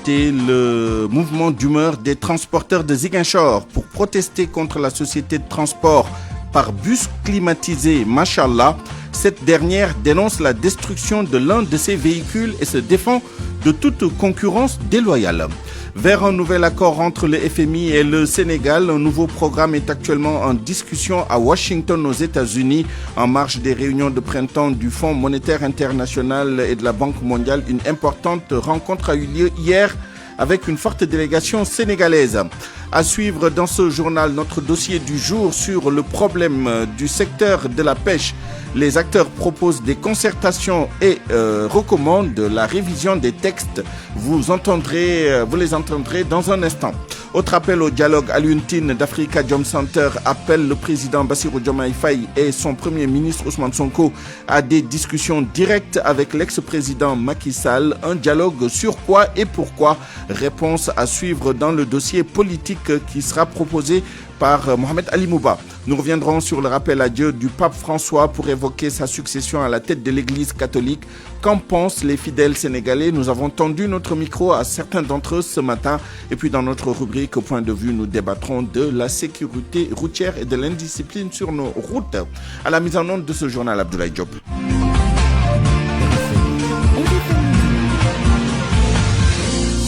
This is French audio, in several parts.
écouter le mouvement d'humeur des transporteurs de Ziguinchor pour protester contre la société de transport par bus climatisé Machallah. Cette dernière dénonce la destruction de l'un de ses véhicules et se défend de toute concurrence déloyale. Vers un nouvel accord entre le FMI et le Sénégal, un nouveau programme est actuellement en discussion à Washington aux États-Unis en marge des réunions de printemps du Fonds monétaire international et de la Banque mondiale. Une importante rencontre a eu lieu hier avec une forte délégation sénégalaise. À suivre dans ce journal notre dossier du jour sur le problème du secteur de la pêche. Les acteurs proposent des concertations et recommandent la révision des textes. Vous les entendrez dans un instant. Autre appel au dialogue, Alioune Tine d'Africa Jom Center appelle le président Bassirou Diomaye Faye et son premier ministre Ousmane Sonko à des discussions directes avec l'ex-président Macky Sall. Un dialogue sur quoi et pourquoi? Réponse à suivre dans le dossier politique qui sera proposé par Mohamed Ali Mouba. Nous reviendrons sur le rappel à Dieu du pape François pour évoquer sa succession à la tête de l'Église catholique. Qu'en pensent les fidèles sénégalais? Nous avons tendu notre micro à certains d'entre eux ce matin. Et puis dans notre rubrique Au point de vue, nous débattrons de la sécurité routière et de l'indiscipline sur nos routes. À la mise en onde de ce journal, Abdoulaye Diop.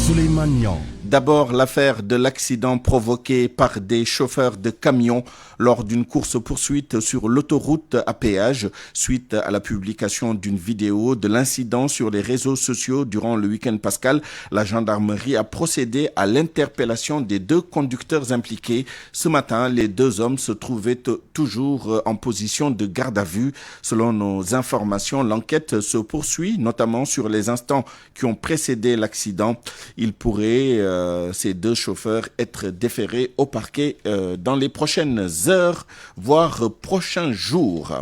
Souleymane Niang. D'abord, l'affaire de l'accident provoqué par des chauffeurs de camions lors d'une course-poursuite sur l'autoroute à péage suite à la publication d'une vidéo de l'incident sur les réseaux sociaux durant le week-end pascal. La gendarmerie a procédé à l'interpellation des deux conducteurs impliqués. Ce matin, les deux hommes se trouvaient toujours en position de garde à vue. Selon nos informations, l'enquête se poursuit, notamment sur les instants qui ont précédé l'accident. Il pourrait ces deux chauffeurs être déférés au parquet dans les prochaines heures, voire prochains jours.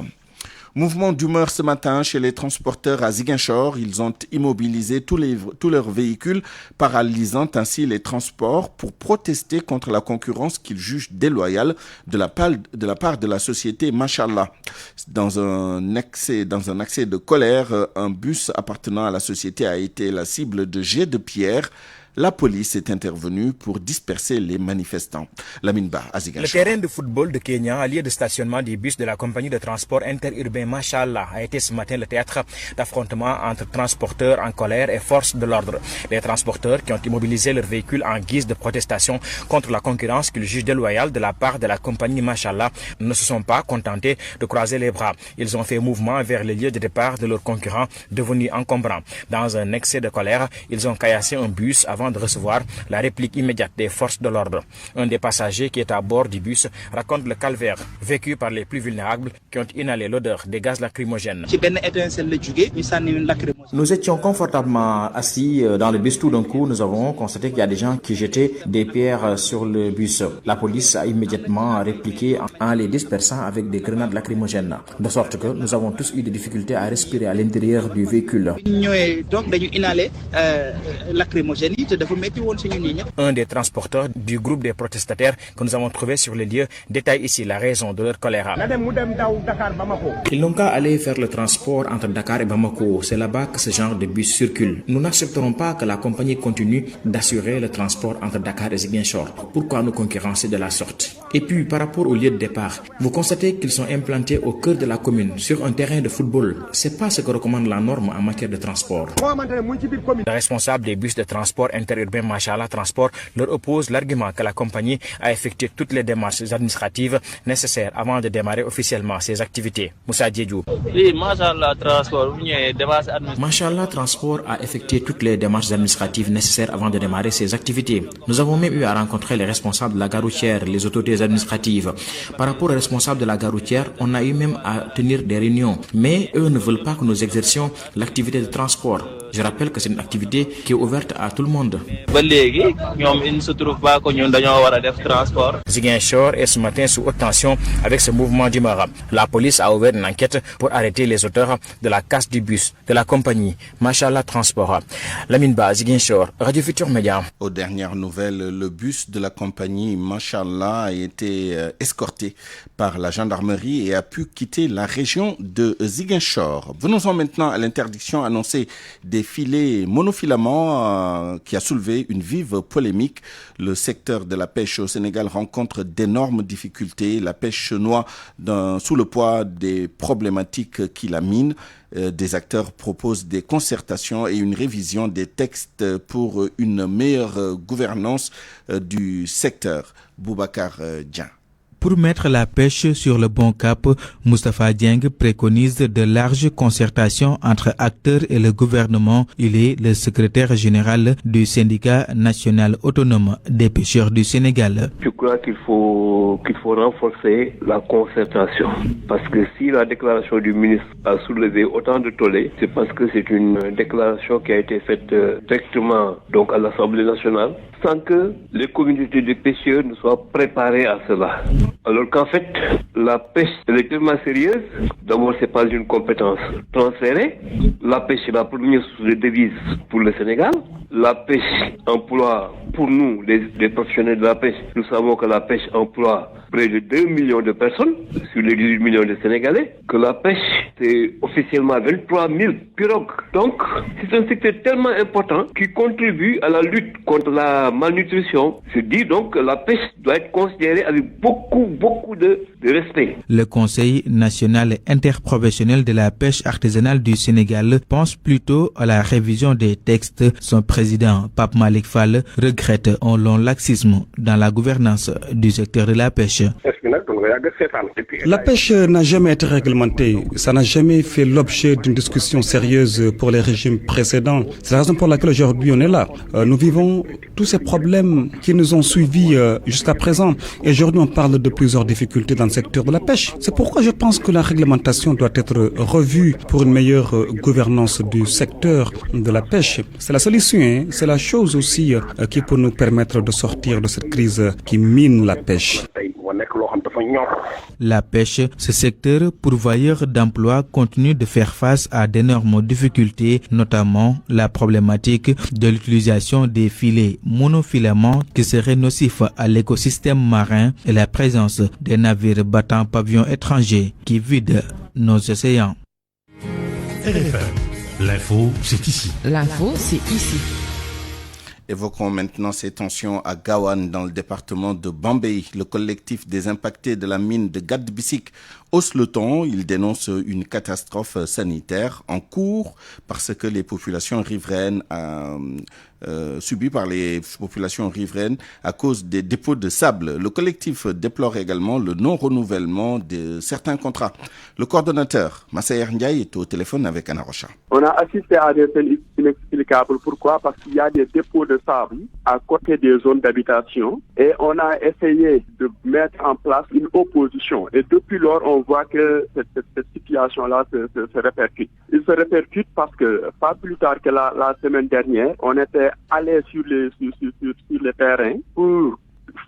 Mouvement d'humeur ce matin chez les transporteurs à Ziguinchor. Ils ont immobilisé tous leurs véhicules, paralysant ainsi les transports pour protester contre la concurrence qu'ils jugent déloyale de la part de la société Machallah. Dans un accès de colère, un bus appartenant à la société a été la cible de jets de pierre. La police est intervenue pour disperser les manifestants. Lamine Ba, à Ziguinchor. Le terrain de football de Kenya, lieu de stationnement des bus de la compagnie de transport interurbain Machallah, a été ce matin le théâtre d'affrontements entre transporteurs en colère et forces de l'ordre. Les transporteurs qui ont immobilisé leurs véhicules en guise de protestation contre la concurrence qu'ils jugent déloyale de la part de la compagnie Machallah ne se sont pas contentés de croiser les bras. Ils ont fait mouvement vers le lieu de départ de leurs concurrents devenus encombrants. Dans un excès de colère, ils ont caillassé un bus avant de recevoir la réplique immédiate des forces de l'ordre. Un des passagers qui est à bord du bus raconte le calvaire vécu par les plus vulnérables qui ont inhalé l'odeur des gaz lacrymogènes. Nous étions confortablement assis dans le bus. Tout d'un coup, nous avons constaté qu'il y a des gens qui jetaient des pierres sur le bus. La police a immédiatement répliqué en les dispersant avec des grenades lacrymogènes. De sorte que nous avons tous eu des difficultés à respirer à l'intérieur du véhicule. Un des transporteurs du groupe des protestataires que nous avons trouvé sur le lieu détaille ici la raison de leur colère. Ils n'ont qu'à aller faire le transport entre Dakar et Bamako. C'est là-bas que ce genre de bus circule. Nous n'accepterons pas que la compagnie continue d'assurer le transport entre Dakar et Ziguinchor. Pourquoi nous concurrencer de la sorte? Et puis, par rapport au lieu de départ, vous constatez qu'ils sont implantés au cœur de la commune, sur un terrain de football. C'est pas ce que recommande la norme en matière de transport. Le responsable des bus de transport interurbain Machallah Transport leur oppose l'argument que la compagnie a effectué toutes les démarches administratives nécessaires avant de démarrer officiellement ses activités. Moussa Diédiou. Machallah Transport a effectué toutes les démarches administratives nécessaires avant de démarrer ses activités. Nous avons même eu à rencontrer les responsables de la gare routière, les autorités administratives. Par rapport aux responsables de la gare routière, on a eu même à tenir des réunions. Mais eux ne veulent pas que nous exercions l'activité de transport. Je rappelle que c'est une activité qui est ouverte à tout le monde. Ziguinchor est ce matin sous haute tension avec ce mouvement d'humeur. La police a ouvert une enquête pour arrêter les auteurs de la casse du bus de la compagnie Machallah Transport. Lamine Ba, Ziguinchor, Radio Futur Média. Aux dernières nouvelles, le bus de la compagnie Machallah a été escorté par la gendarmerie et a pu quitter la région de Ziguinchor. Venons-en maintenant à l'interdiction annoncée des des filets monofilaments qui a soulevé une vive polémique. Le secteur de la pêche au Sénégal rencontre d'énormes difficultés. La pêche noie sous le poids des problématiques qui la minent. Des acteurs proposent des concertations et une révision des textes pour une meilleure gouvernance du secteur. Boubacar Dieng. Pour mettre la pêche sur le bon cap, Moustapha Dieng préconise de larges concertations entre acteurs et le gouvernement. Il est le secrétaire général du syndicat national autonome des pêcheurs du Sénégal. Je crois qu'il faut renforcer la concertation. Parce que si la déclaration du ministre a soulevé autant de tollé, c'est parce que c'est une déclaration qui a été faite directement donc à l'Assemblée nationale, sans que les communautés de pêcheurs ne soient préparées à cela. Alors qu'en fait, la pêche, elle est tellement sérieuse. D'abord, c'est pas une compétence transférée. La pêche est la première source de devises pour le Sénégal. La pêche emploie, pour nous, les professionnels de la pêche, nous savons que la pêche emploie près de 2 millions de personnes sur les 18 millions de Sénégalais, que la pêche, c'est officiellement 23 000 pirogues. Donc, c'est un secteur tellement important qui contribue à la lutte contre la malnutrition. Je dis donc que la pêche doit être considérée avec beaucoup de respect. Le Conseil national interprofessionnel de la pêche artisanale du Sénégal pense plutôt à la révision des textes. Son président, Pape Malick Fall, regrette un long laxisme dans la gouvernance du secteur de la pêche. La pêche n'a jamais été réglementée. Ça n'a jamais fait l'objet d'une discussion sérieuse pour les régimes précédents. C'est la raison pour laquelle aujourd'hui on est là. Nous vivons tous ces problèmes qui nous ont suivis jusqu'à présent. Et aujourd'hui on parle de plusieurs difficultés dans le secteur de la pêche. C'est pourquoi je pense que la réglementation doit être revue pour une meilleure gouvernance du secteur de la pêche. C'est la solution, hein. C'est la chose aussi qui peut nous permettre de sortir de cette crise qui mine la pêche. La pêche, ce secteur pourvoyeur d'emplois, continue de faire face à d'énormes difficultés, notamment la problématique de l'utilisation des filets monofilaments qui seraient nocifs à l'écosystème marin et la présence des navires battant pavillon étranger qui vident nos océans. RFM, l'info, c'est ici. L'info, c'est ici. Évoquons maintenant ces tensions à Gawane dans le département de Bambey. Le collectif des impactés de la mine de Gadbissik hausse le ton. Il dénonce une catastrophe sanitaire en cours parce que les populations riveraines subies par les populations riveraines à cause des dépôts de sable. Le collectif déplore également le non-renouvellement de certains contrats. Le coordonnateur, Massayer Ndiaye, est au téléphone avec Anna Rocha. On a assisté à des scènes inexplicables. Pourquoi? Parce qu'il y a des dépôts de sable à côté des zones d'habitation et on a essayé de mettre en place une opposition. Et depuis lors, on voit que cette situation-là se répercute. Il se répercute parce que pas plus tard que la semaine dernière, on était allé sur les terrains pour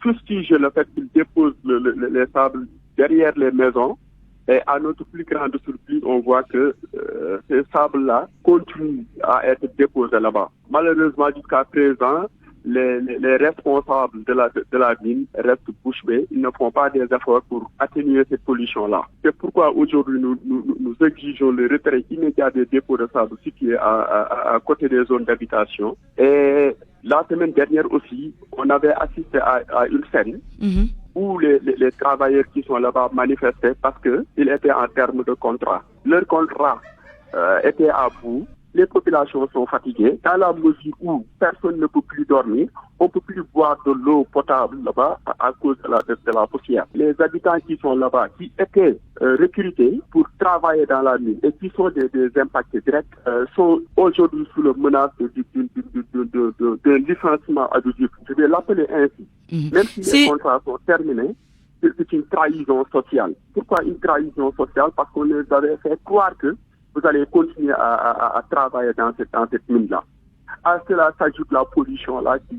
fustiger le fait qu'ils déposent les sables derrière les maisons. Et à notre plus grande surprise, on voit que ces sables-là continuent à être déposés là-bas. Malheureusement, jusqu'à présent, les responsables de la mine restent bouche bée. Ils ne font pas des efforts pour atténuer cette pollution-là. C'est pourquoi aujourd'hui, nous exigeons le retrait immédiat des dépôts de sable situés à côté des zones d'habitation. Et la semaine dernière aussi, on avait assisté à une scène où les travailleurs qui sont là-bas manifestaient parce qu'ils étaient en termes de contrat. Leur contrat était à bout. Les populations sont fatiguées. Dans la mesure où personne ne peut plus dormir, on ne peut plus boire de l'eau potable là-bas à cause de la poussière. Les habitants qui sont là-bas, qui étaient recrutés pour travailler dans la mine et qui sont des impactés directs, sont aujourd'hui sous la menace d'un licenciement abusif. Je vais l'appeler ainsi. Même si les contrats sont terminés, c'est une trahison sociale. Pourquoi une trahison sociale? Parce qu'on les avait fait croire que vous allez continuer à travailler dans cette mine-là. à cela s'ajoute la pollution là qui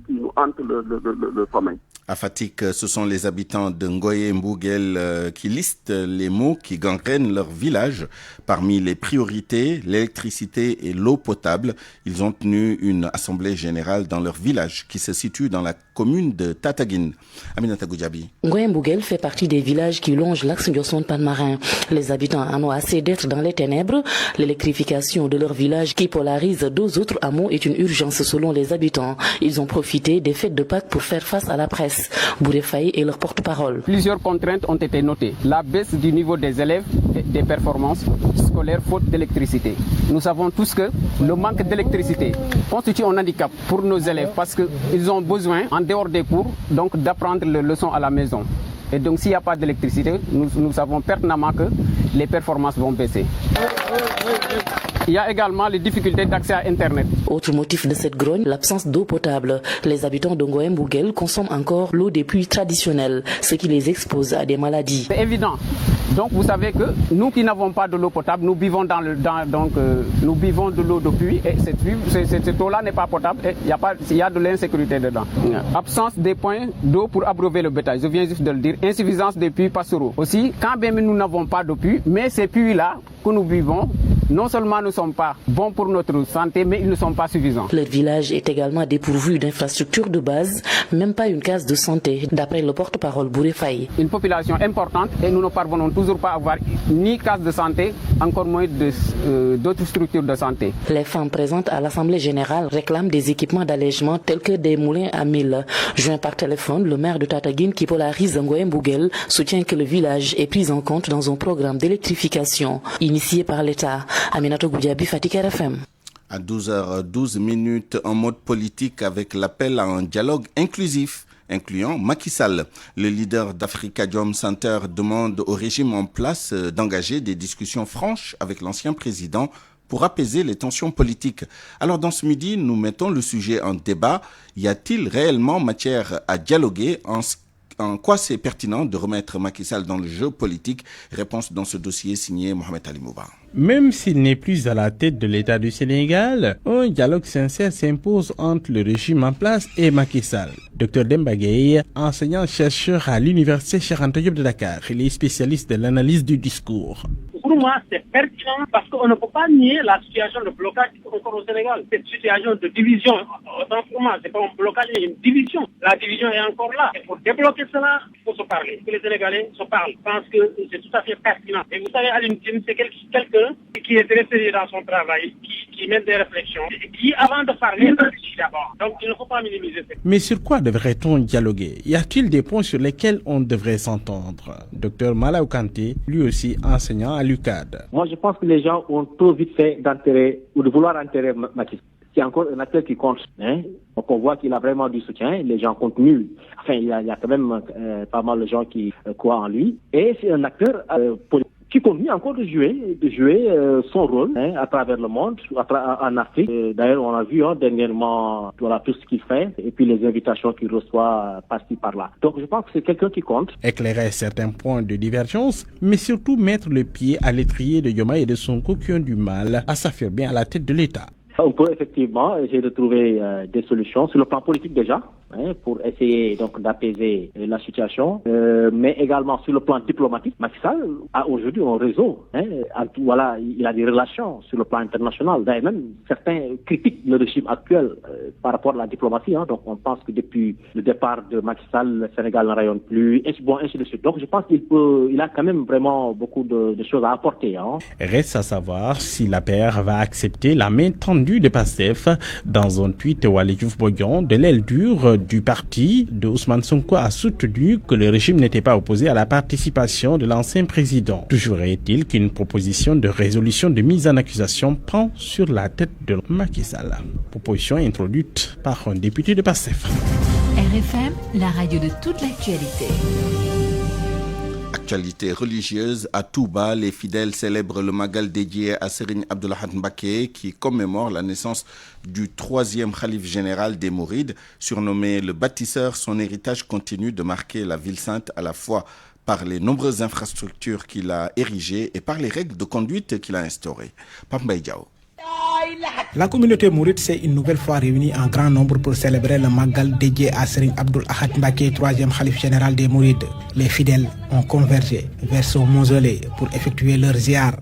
nous hante le sommeil. À Fatick, ce sont les habitants de Ngoye Mbougel qui listent les maux qui gangrènent leur village. Parmi les priorités, l'électricité et l'eau potable. Ils ont tenu une assemblée générale dans leur village qui se situe dans la commune de Tataguine. Aminata Goudiaby. Ngoye Mbougel fait partie des villages qui longent l'axe Ndiosone-Palmarin. Les habitants en ont assez d'être dans les ténèbres. L'électrification de leur village qui polarise 2 autres hameaux est une urgence selon les habitants. Ils ont profité des fêtes de Pâques pour faire face à la presse. Bouré Faye est leur porte-parole. Plusieurs contraintes ont été notées. La baisse du niveau des élèves et des performances scolaires faute d'électricité. Nous savons tous que le manque d'électricité constitue un handicap pour nos élèves parce qu'ils ont besoin, en dehors des cours, donc d'apprendre les leçons à la maison. Et donc s'il n'y a pas d'électricité, nous savons pertinemment que les performances vont baisser. Il y a également les difficultés d'accès à Internet. Autre motif de cette grogne, l'absence d'eau potable. Les habitants de Ngoye Mbougel consomment encore l'eau des pluies traditionnelles, ce qui les expose à des maladies. C'est évident. Donc vous savez que nous qui n'avons pas de l'eau potable, nous buvons nous buvons de l'eau de pluie et cette eau-là n'est pas potable et il y a de l'insécurité dedans. Absence des points d'eau pour abreuver le bétail, je viens juste de le dire. Insuffisance des puits pastoraux. Aussi, quand même nous n'avons pas de puits, mais ces puits-là que nous buvons, non seulement ne sont pas bons pour notre santé, mais ils ne sont pas suffisants. Leur village est également dépourvu d'infrastructures de base, même pas une case de santé, d'après le porte-parole Bouré Faye. Une population importante et nous ne parvenons toujours pas à avoir ni case de santé, encore moins d'autres structures de santé. Les femmes présentes à l'Assemblée générale réclament des équipements d'allègement tels que des moulins à mil. Joint par téléphone, le maire de Tataguine qui polarise Ngoye Mbougel soutient que le village est pris en compte dans un programme d'électrification initié par l'État. Aminata Goudiaby, Fatick RFM. À 12h12, en mode politique avec l'appel à un dialogue inclusif, incluant Macky Sall. Le leader d'Africadium Center demande au régime en place d'engager des discussions franches avec l'ancien président pour apaiser les tensions politiques. Alors dans ce midi, nous mettons le sujet en débat. Y a-t-il réellement matière à dialoguer? En quoi c'est pertinent de remettre Macky Sall dans le jeu politique? Réponse dans ce dossier signé Mohamed Ali Mouba. Même s'il n'est plus à la tête de l'État du Sénégal, un dialogue sincère s'impose entre le régime en place et Macky Sall. Dr Demba Gueye, enseignant-chercheur à l'université Cheikh Anta Diop de Dakar, il est spécialiste de l'analyse du discours. Pour moi, c'est pertinent parce qu'on ne peut pas nier la situation de blocage encore au Sénégal. Cette situation de division, autant pour moi, c'est pas un blocage, mais une division. La division est encore là. Et pour débloquer cela, il faut se parler. Que les Sénégalais se parlent. Je pense que c'est tout à fait pertinent. Et vous savez, Aline Tine, c'est quelqu'un qui est très sérieux dans son travail, qui mène des réflexions, et qui, avant de parler, réfléchit d'abord. Donc, il ne faut pas minimiser ça. Mais sur quoi devrait-on dialoguer? Y a-t-il des points sur lesquels on devrait s'entendre? Docteur Malaw Kanté, lui aussi enseignant à l'UCAD. Moi, je pense que les gens ont trop vite fait d'enterrer ou de vouloir enterrer Macky Sall. C'est encore un acteur qui compte. Donc on voit qu'il a vraiment du soutien. Les gens continuent. Enfin, il y a quand même pas mal de gens qui croient en lui. Et c'est un acteur politique qui continue encore de jouer son rôle à travers le monde, en Afrique. D'ailleurs, on a vu dernièrement tout ce qu'il fait et puis les invitations qu'il reçoit par-ci par-là. Donc je pense que c'est quelqu'un qui compte. Éclairer certains points de divergence, mais surtout mettre le pied à l'étrier de Diomaye et de Sonko qui ont du mal à s'affirmer à la tête de l'État. On peut effectivement essayer de trouver des solutions sur le plan politique déjà, pour essayer donc d'apaiser la situation, mais également sur le plan diplomatique. Macky Sall a aujourd'hui un réseau. Il a des relations sur le plan international. D'ailleurs, même certains critiquent le régime actuel par rapport à la diplomatie. Donc on pense que depuis le départ de Macky Sall, le Sénégal ne rayonne plus, ainsi de suite. Donc je pense qu'il a quand même vraiment beaucoup de choses à apporter. Reste à savoir si l'APR va accepter la main tendue de PASTEF. Dans un tweet, Waly Diouf Bodian, de l'aile dure du parti de Ousmane Sonko, a soutenu que le régime n'était pas opposé à la participation de l'ancien président. Toujours est-il qu'une proposition de résolution de mise en accusation pend sur la tête de Macky Sall. Proposition introduite par un député de PASTEF. RFM, la radio de toute l'actualité. Actualité religieuse, à Touba, les fidèles célèbrent le Magal dédié à Serigne Abdou Lahad Mbacké qui commémore la naissance du 3e khalife général des Mourides. Surnommé le bâtisseur, son héritage continue de marquer la ville sainte à la fois par les nombreuses infrastructures qu'il a érigées et par les règles de conduite qu'il a instaurées. Pape Mbaye Diaw. La communauté mouride s'est une nouvelle fois réunie en grand nombre pour célébrer le Magal dédié à Serigne Abdoul Ahad Mbacké, 3e khalife général des Mourides. Les fidèles ont convergé vers son mausolée pour effectuer leur ziar.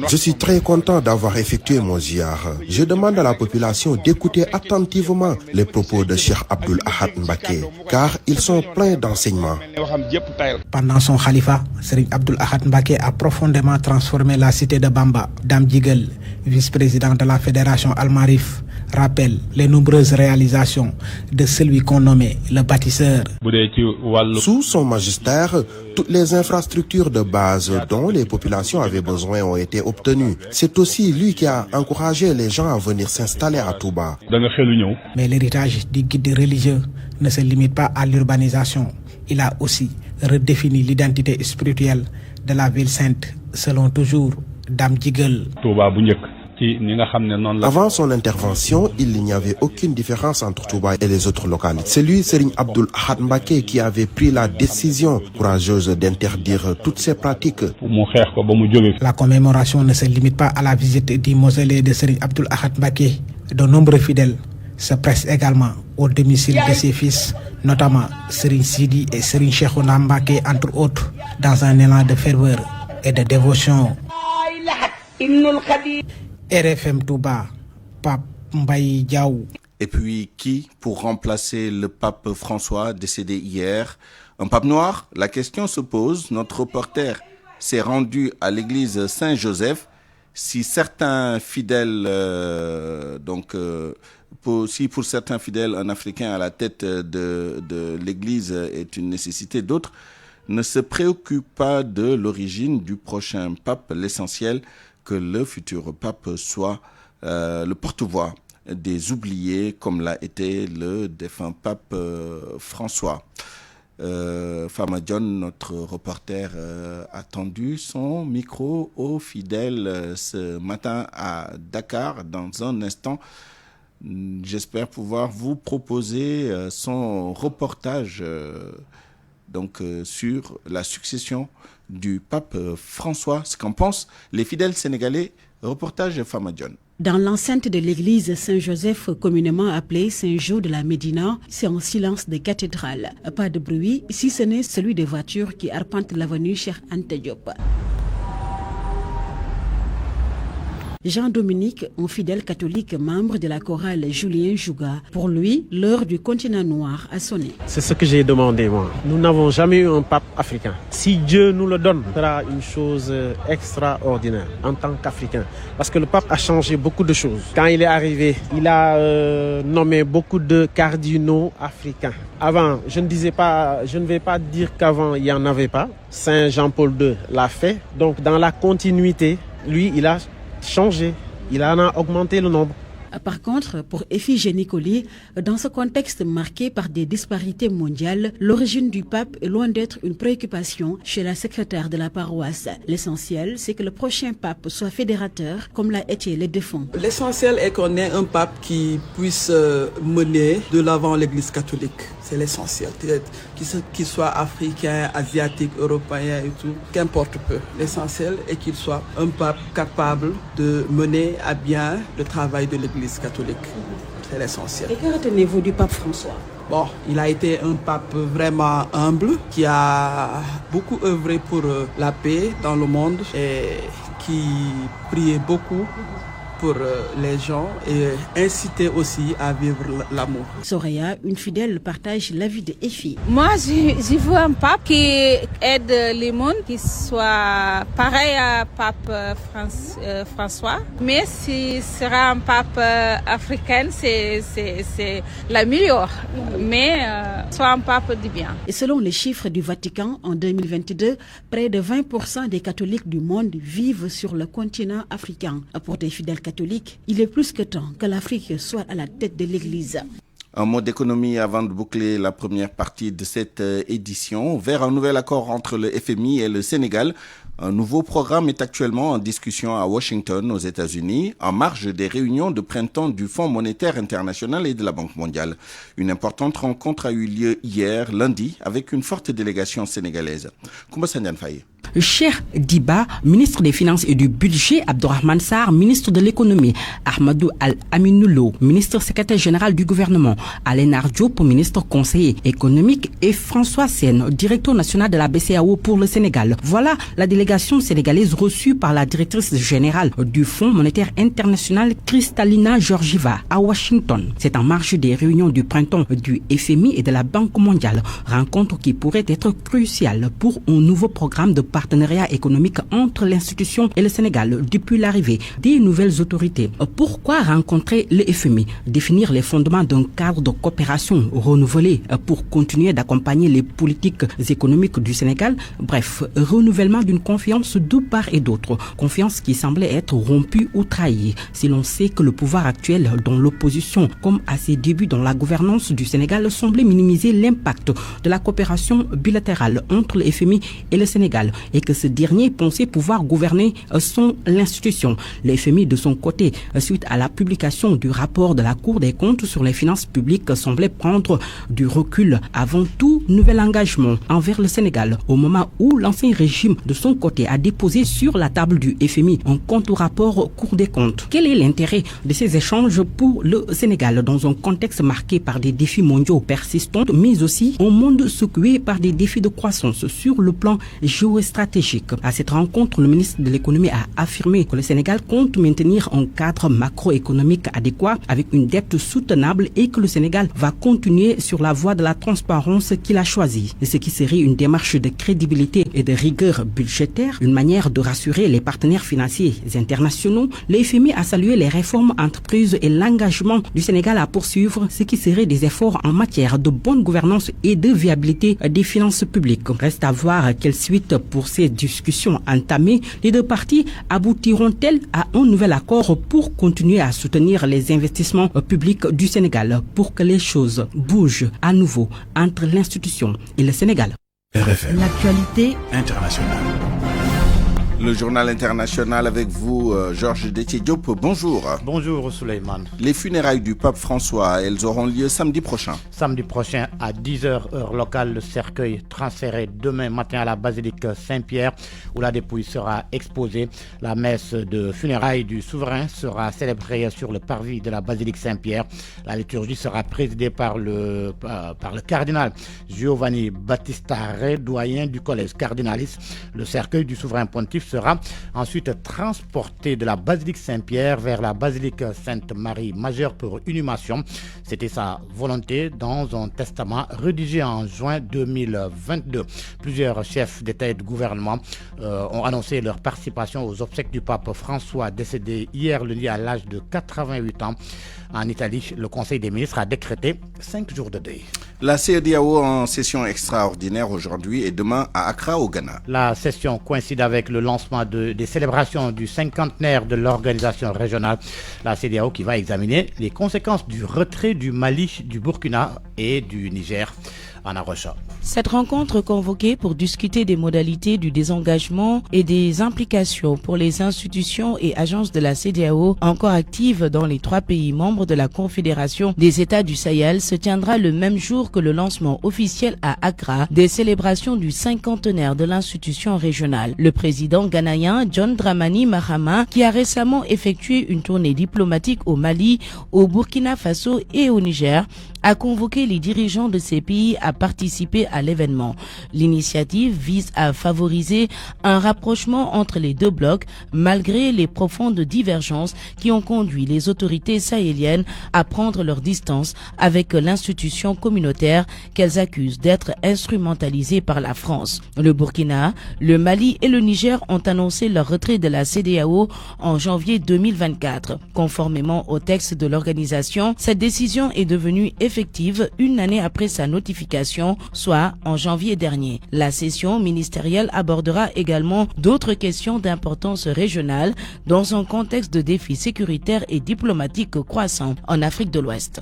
Je suis très content d'avoir effectué mon ziar. Je demande à la population d'écouter attentivement les propos de Cheikh Abdoul Ahad Mbacké, car ils sont pleins d'enseignements. Pendant son khalifa, Serigne Abdoul Ahad Mbacké a profondément transformé la cité de Bamba. Dame Djigel, vice-président de la fédération Al-Marif, rappelle les nombreuses réalisations de celui qu'on nommait le bâtisseur. Sous son magistère, toutes les infrastructures de base dont les populations avaient besoin ont été obtenues. C'est aussi lui qui a encouragé les gens à venir s'installer à Touba. Mais l'héritage du guide religieux ne se limite pas à l'urbanisation. Il a aussi redéfini l'identité spirituelle de la ville sainte, selon toujours Dame Djigel. Avant son intervention, il n'y avait aucune différence entre Touba et les autres localités. C'est lui, Serigne Abdoul Ahad Mbacké, qui avait pris la décision courageuse d'interdire toutes ces pratiques. La commémoration ne se limite pas à la visite du mausolée de Serigne Abdoul Ahad Mbacké. De nombreux fidèles se pressent également au domicile de ses fils, notamment Serigne Sidi et Serigne Cheikhouna Mbacké, entre autres, dans un élan de ferveur et de dévotion. RFM Touba, Pape Mbaye Diaw. Et puis qui pour remplacer le pape François décédé hier? Un pape noir? La question se pose. Notre reporter s'est rendu à l'église Saint-Joseph. Si certains fidèles, pour certains fidèles, un Africain à la tête de l'église est une nécessité, d'autres ne se préoccupent pas de l'origine du prochain pape. L'essentiel, que le futur pape soit le porte-voix des oubliés, comme l'a été le défunt pape François. Fama John, notre reporter, a tendu son micro aux fidèles ce matin à Dakar. Dans un instant, j'espère pouvoir vous proposer son reportage sur la succession du pape François, ce qu'en pensent les fidèles sénégalais. Reportage Fama John. Dans l'enceinte de l'église Saint-Joseph, communément appelée Saint-Jo de la Médina, c'est en silence de cathédrale. Pas de bruit, si ce n'est celui des voitures qui arpentent l'avenue Cheikh Anta Diop. Jean-Dominique, un fidèle catholique membre de la chorale Julien Jouga, pour lui, l'heure du continent noir a sonné. C'est ce que j'ai demandé, moi. Nous n'avons jamais eu un pape africain. Si Dieu nous le donne, ce sera une chose extraordinaire en tant qu'Africain. Parce que le pape a changé beaucoup de choses. Quand il est arrivé, il a nommé beaucoup de cardinaux africains. Avant, je ne vais pas dire qu'avant, il n'y en avait pas. Saint Jean-Paul II l'a fait. Donc, dans la continuité, lui, il a changé, il en a augmenté le nombre. Par contre, pour Iphigénie Collier, dans ce contexte marqué par des disparités mondiales, l'origine du pape est loin d'être une préoccupation chez la secrétaire de la paroisse. L'essentiel, c'est que le prochain pape soit fédérateur, comme l'a été le défunt. L'essentiel est qu'on ait un pape qui puisse mener de l'avant l'Église catholique. C'est l'essentiel. Qu'il soit africain, asiatique, européen et tout, qu'importe peu. L'essentiel est qu'il soit un pape capable de mener à bien le travail de l'Église catholique. C'est l'essentiel. Et que retenez-vous du pape François? Bon, il a été un pape vraiment humble, qui a beaucoup œuvré pour la paix dans le monde et qui priait beaucoup pour les gens et inciter aussi à vivre l'amour. Soraya, une fidèle, partage l'avis de Effie. Moi, je veux un pape qui aide le monde, qui soit pareil à pape François. Mais si sera un pape africain, c'est la meilleure. Mais soit un pape du bien. Et selon les chiffres du Vatican, en 2022, près de 20% des catholiques du monde vivent sur le continent africain. Pour des fidèles catholique, il est plus que temps que l'Afrique soit à la tête de l'Église. Un mot d'économie avant de boucler la première partie de cette édition. Vers un nouvel accord entre le FMI et le Sénégal, un nouveau programme est actuellement en discussion à Washington, aux États-Unis, en marge des réunions de printemps du Fonds monétaire international et de la Banque mondiale. Une importante rencontre a eu lieu hier, lundi, avec une forte délégation sénégalaise. Koumba Sandiane Faye. Cheikh Diba, ministre des Finances et du Budget, Abdourahmane Sarr, ministre de l'Économie, Ahmadou Al-Aminoulo, ministre secrétaire général du gouvernement, Alain Diop, ministre conseiller économique et François Sène, directeur national de la BCEAO pour le Sénégal. Voilà la délégation sénégalaise reçue par la directrice générale du Fonds monétaire international, Kristalina Georgieva, à Washington. C'est en marge des réunions du printemps du FMI et de la Banque mondiale, rencontre qui pourrait être cruciale pour un nouveau programme de partenariat économique entre l'institution et le Sénégal depuis l'arrivée des nouvelles autorités. Pourquoi rencontrer le FMI? Définir les fondements d'un cadre de coopération renouvelé pour continuer d'accompagner les politiques économiques du Sénégal. Bref, renouvellement d'une confiance de part et d'autre. Confiance qui semblait être rompue ou trahie si l'on sait que le pouvoir actuel dans l'opposition, comme à ses débuts dans la gouvernance du Sénégal, semblait minimiser l'impact de la coopération bilatérale entre le FMI et le Sénégal et que ce dernier pensait pouvoir gouverner l'institution. Le FMI, de son côté, suite à la publication du rapport de la Cour des comptes sur les finances publiques, semblait prendre du recul avant tout nouvel engagement envers le Sénégal, au moment où l'ancien régime, de son côté, a déposé sur la table du FMI un compte au rapport Cour des comptes. Quel est l'intérêt de ces échanges pour le Sénégal dans un contexte marqué par des défis mondiaux persistants, mais aussi un monde secoué par des défis de croissance sur le plan géostratégique? À cette rencontre, le ministre de l'économie a affirmé que le Sénégal compte maintenir un cadre macroéconomique adéquat avec une dette soutenable et que le Sénégal va continuer sur la voie de la transparence qu'il a choisie. Ce qui serait une démarche de crédibilité et de rigueur budgétaire, une manière de rassurer les partenaires financiers internationaux. Le FMI a salué les réformes entreprises et l'engagement du Sénégal à poursuivre ce qui serait des efforts en matière de bonne gouvernance et de viabilité des finances publiques. Reste à voir quelle suite pour ces discussions entamées. Les deux parties aboutiront-elles à un nouvel accord pour continuer à soutenir les investissements publics du Sénégal pour que les choses bougent à nouveau entre l'institution et le Sénégal? RFM. L'actualité internationale. Le journal international avec vous, Georges Déthié Diop. Bonjour. Bonjour, Souleymane. Les funérailles du pape François, elles auront lieu samedi prochain. Samedi prochain à 10h heure locale, le cercueil transféré demain matin à la basilique Saint-Pierre où la dépouille sera exposée. La messe de funérailles du souverain sera célébrée sur le parvis de la basilique Saint-Pierre. La liturgie sera présidée par le cardinal Giovanni Battista Re, doyen du collège cardinalis. Le cercueil du souverain pontife sera ensuite transporté de la basilique Saint-Pierre vers la basilique Sainte-Marie Majeure pour inhumation. C'était sa volonté dans un testament rédigé en juin 2022. Plusieurs chefs d'État et de gouvernement ont annoncé leur participation aux obsèques du pape François, décédé hier lundi à l'âge de 88 ans. En Italie, le Conseil des ministres a décrété 5 jours de deuil. La CEDEAO en session extraordinaire aujourd'hui et demain à Accra au Ghana. La session coïncide avec le lancement des célébrations du cinquantenaire de l'organisation régionale. La CEDEAO qui va examiner les conséquences du retrait du Mali, du Burkina et du Niger. Anna Rocha. Cette rencontre convoquée pour discuter des modalités du désengagement et des implications pour les institutions et agences de la CEDEAO encore actives dans les 3 pays membres de la Confédération des États du Sahel se tiendra le même jour que le lancement officiel à Accra des célébrations du cinquantenaire de l'institution régionale. Le président ghanéen John Dramani Mahama, qui a récemment effectué une tournée diplomatique au Mali, au Burkina Faso et au Niger, a convoqué les dirigeants de ces pays à participer à l'événement. L'initiative vise à favoriser un rapprochement entre les deux blocs malgré les profondes divergences qui ont conduit les autorités sahéliennes à prendre leur distance avec l'institution communautaire qu'elles accusent d'être instrumentalisée par la France. Le Burkina, le Mali et le Niger ont annoncé leur retrait de la CEDEAO en janvier 2024. Conformément au texte de l'organisation, cette décision est devenue effective une année après sa notification, soit en janvier dernier. La session ministérielle abordera également d'autres questions d'importance régionale dans un contexte de défis sécuritaires et diplomatiques croissants en Afrique de l'Ouest.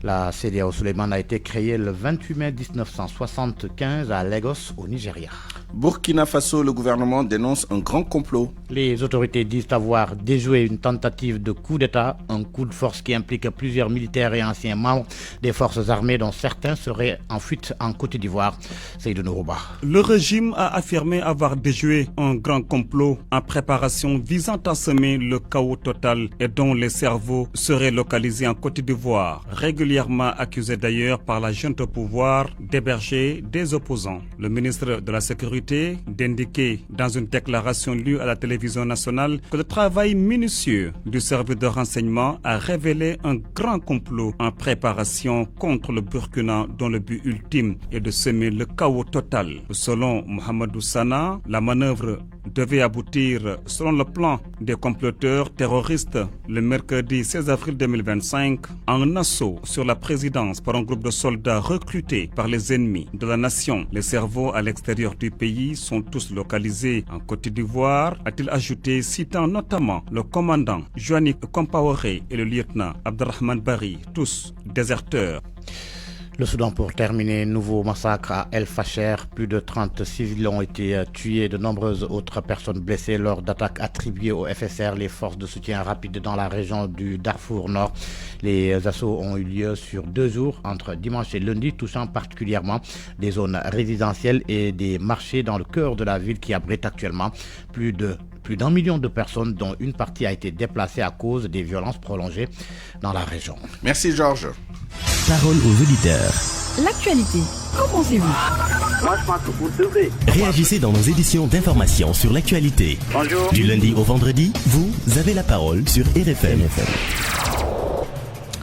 La CEDEAO Souleymane a été créée le 28 mai 1975 à Lagos, au Nigeria. Burkina Faso, le gouvernement dénonce un grand complot. Les autorités disent avoir déjoué une tentative de coup d'État, un coup de force qui implique plusieurs militaires et anciens membres des forces armées dont certains seraient en fuite en Côte d'Ivoire. Seydou Nourouba. Le régime a affirmé avoir déjoué un grand complot en préparation visant à semer le chaos total et dont les cerveaux seraient localisés en Côte d'Ivoire, régulièrement accusé d'ailleurs par la junte au pouvoir d'héberger des opposants. Le ministre de la Sécurité d'indiquer dans une déclaration lue à la télévision nationale que le travail minutieux du service de renseignement a révélé un grand complot en préparation contre le Burkina dont le but ultime est de semer le chaos total. Selon Mohamedou Sana, la manœuvre devait aboutir selon le plan des comploteurs terroristes le mercredi 16 avril 2025 en un assaut sur la présidence par un groupe de soldats recrutés par les ennemis de la nation. Les cerveaux à l'extérieur du pays sont tous localisés en Côte d'Ivoire, a-t-il ajouté, citant notamment le commandant Joannick Compaoré et le lieutenant Abderrahmane Bari, tous déserteurs. Le Soudan pour terminer, nouveau massacre à El Fasher. Plus de 30 civils ont été tués, de nombreuses autres personnes blessées lors d'attaques attribuées au FSR, les forces de soutien rapide dans la région du Darfour Nord. Les assauts ont eu lieu sur 2 jours, entre dimanche et lundi, touchant particulièrement des zones résidentielles et des marchés dans le cœur de la ville qui abrite actuellement plus d'1 million de personnes, dont une partie a été déplacée à cause des violences prolongées dans la région. Merci Georges. Parole aux auditeurs. L'actualité, qu'en pensez-vous? Moi, je pense que vous devrez. Réagissez dans nos éditions d'information sur l'actualité. Bonjour. Du lundi au vendredi, vous avez la parole sur RFM.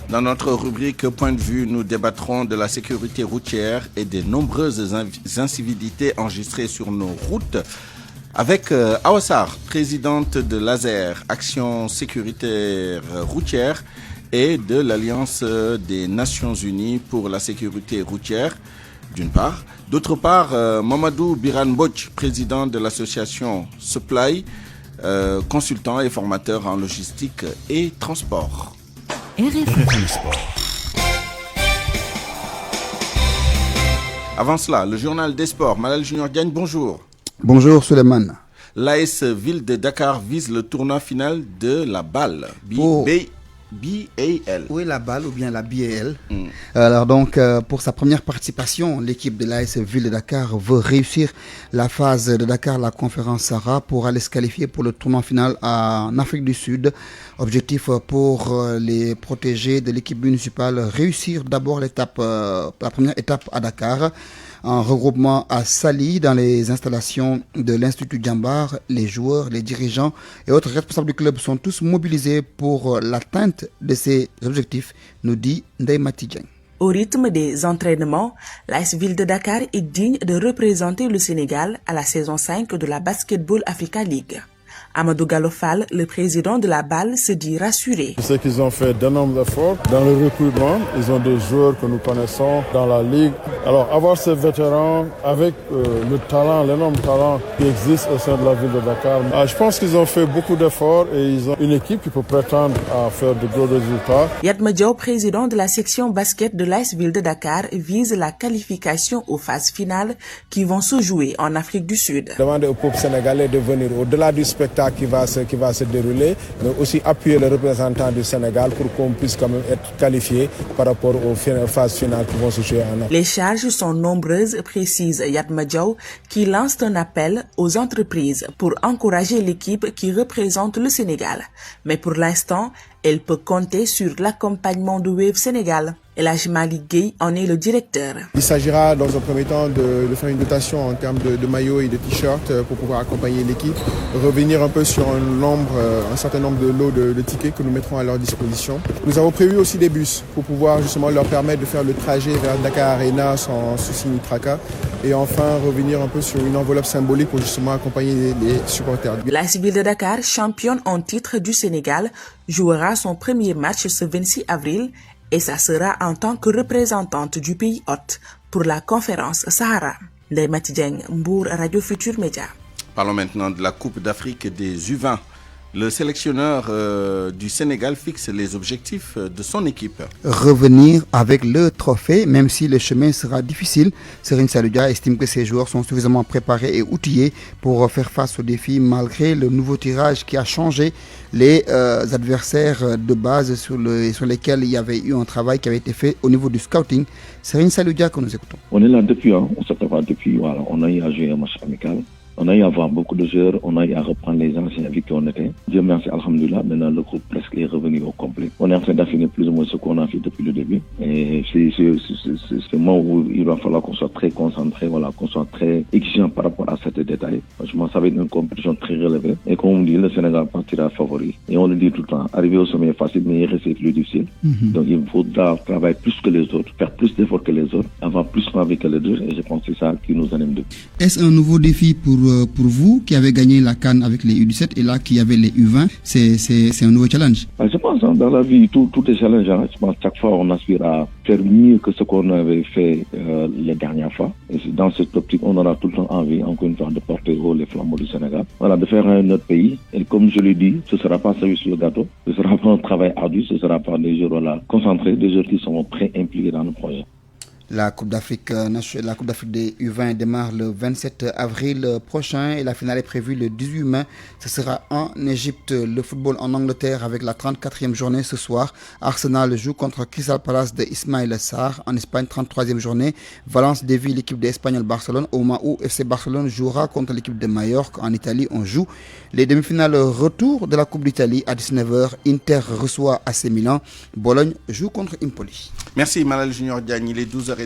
Dans notre rubrique Point de vue, nous débattrons de la sécurité routière et des nombreuses incivilités enregistrées sur nos routes. Avec Awa Sarr, présidente de l'ASER, Action sécuritaire routière, et de l'Alliance des Nations Unies pour la sécurité routière, d'une part. D'autre part, Mamadou Biran Botch, président de l'association Supply, consultant et formateur en logistique et transport. RFM Sport. Avant cela, le journal des sports. Malal Junior Diagne, bonjour. Bonjour Suleiman. L'AS Ville de Dakar vise le tournoi final de la BAL. BAL. Oui, la BAL ou bien la BAL. Alors donc, pour sa première participation, l'équipe de l'AS Ville de Dakar veut réussir la phase de Dakar, la conférence Sahara, pour aller se qualifier pour le tournoi final en Afrique du Sud. Objectif pour les protégés de l'équipe municipale, réussir d'abord la première étape à Dakar. En regroupement à Sali dans les installations de l'Institut Djambar, les joueurs, les dirigeants et autres responsables du club sont tous mobilisés pour l'atteinte de ces objectifs, nous dit Ndeye Matidjang. Au rythme des entraînements, l'AS Ville de Dakar est digne de représenter le Sénégal à la saison 5 de la Basketball Africa League. Amadou Galofal, le président de la BAL, se dit rassuré. Je sais qu'ils ont fait d'énormes efforts dans le recrutement. Ils ont des joueurs que nous connaissons dans la ligue. Alors avoir ces vétérans avec le talent, l'énorme talent qui existe au sein de la ville de Dakar, je pense qu'ils ont fait beaucoup d'efforts et ils ont une équipe qui peut prétendre à faire de gros résultats. Yatma Diaw, président de la section basket de l'AS Ville de Dakar, vise la qualification aux phases finales qui vont se jouer en Afrique du Sud. Demander au peuple sénégalais de venir au-delà du spectacle qui va se dérouler, mais aussi appuyer les représentants du Sénégal pour qu'on puisse quand même être qualifié par rapport aux phases finales qui vont se jouer en Afrique. Les charges sont nombreuses, précise Yatma Diaw, qui lance un appel aux entreprises pour encourager l'équipe qui représente le Sénégal. Mais pour l'instant, elle peut compter sur l'accompagnement de Wave Sénégal. Elhadji Malick Gueye en est le directeur. Il s'agira dans un premier temps de faire une dotation en termes de maillots et de t-shirts pour pouvoir accompagner l'équipe, revenir un peu sur un certain nombre de lots de tickets que nous mettrons à leur disposition. Nous avons prévu aussi des bus pour pouvoir justement leur permettre de faire le trajet vers Dakar Arena sans souci ni tracas, et enfin revenir un peu sur une enveloppe symbolique pour justement accompagner les supporters. L'AS Ville de Dakar, championne en titre du Sénégal, jouera son premier match ce 26 avril et ça sera en tant que représentante du pays hôte pour la conférence Sahara. Ndeye Matidjang, Mbour, Radio Futur Média. Parlons maintenant de la Coupe d'Afrique des U20 Le sélectionneur du Sénégal fixe les objectifs de son équipe. Revenir avec le trophée, même si le chemin sera difficile. Serigne Salou Dia estime que ces joueurs sont suffisamment préparés et outillés pour faire face aux défis malgré le nouveau tirage qui a changé les adversaires de base sur lesquels il y avait eu un travail qui avait été fait au niveau du scouting. Serigne Salou Dia que nous écoutons. On est là depuis, on se prépare depuis, voilà, on a eu à jouer un match amical. On a eu à voir beaucoup de joueurs, on a eu à reprendre les anciens avec qui on était. Dieu merci, alhamdoulilah, maintenant le groupe presque est revenu au complet. On est en train d'affiner plus ou moins ce qu'on a fait depuis le début. Et c'est ce moment où il va falloir qu'on soit très concentré, voilà, qu'on soit très exigeant par rapport à certains détails. Franchement, ça va être une compétition très relevée. Et comme on dit, le Sénégal partira favori. Et on le dit tout le temps, arriver au sommet est facile, mais il reste plus difficile. Donc il faudra travailler plus que les autres, faire plus d'efforts que les autres, avoir plus envie que les autres. Et je pense que c'est ça qui nous anime depuis. Est-ce un nouveau défi pour vous qui avez gagné la CAN avec les U17 et là qui avait les U20, c'est un nouveau challenge? Je pense dans la vie, tout est challengeant. Je pense chaque fois on aspire à faire mieux que ce qu'on avait fait les dernières fois. Et dans cette optique, on aura tout le temps envie, encore une fois, de porter haut les flambeaux du Sénégal. Voilà, de faire un autre pays. Et comme je l'ai dit, ce ne sera pas service sur le gâteau, ce ne sera pas un travail ardu, ce ne sera pas des jours concentrés, des jours qui sont très impliqués dans le projet. La Coupe d'Afrique des U20 démarre le 27 avril prochain et la finale est prévue le 18 mai. Ce sera en Égypte. Le football en Angleterre avec la 34e journée ce soir. Arsenal joue contre Crystal Palace de Ismaïla Sarr. En Espagne, 33e journée. Valence dévie l'équipe de Espanyol Barcelone au moment où FC Barcelone jouera contre l'équipe de Majorque. En Italie, on joue les demi-finales retour de la Coupe d'Italie à 19h. Inter reçoit AC Milan. Bologne joue contre Empoli. Merci Malal Junior Diagne, il est 12h31.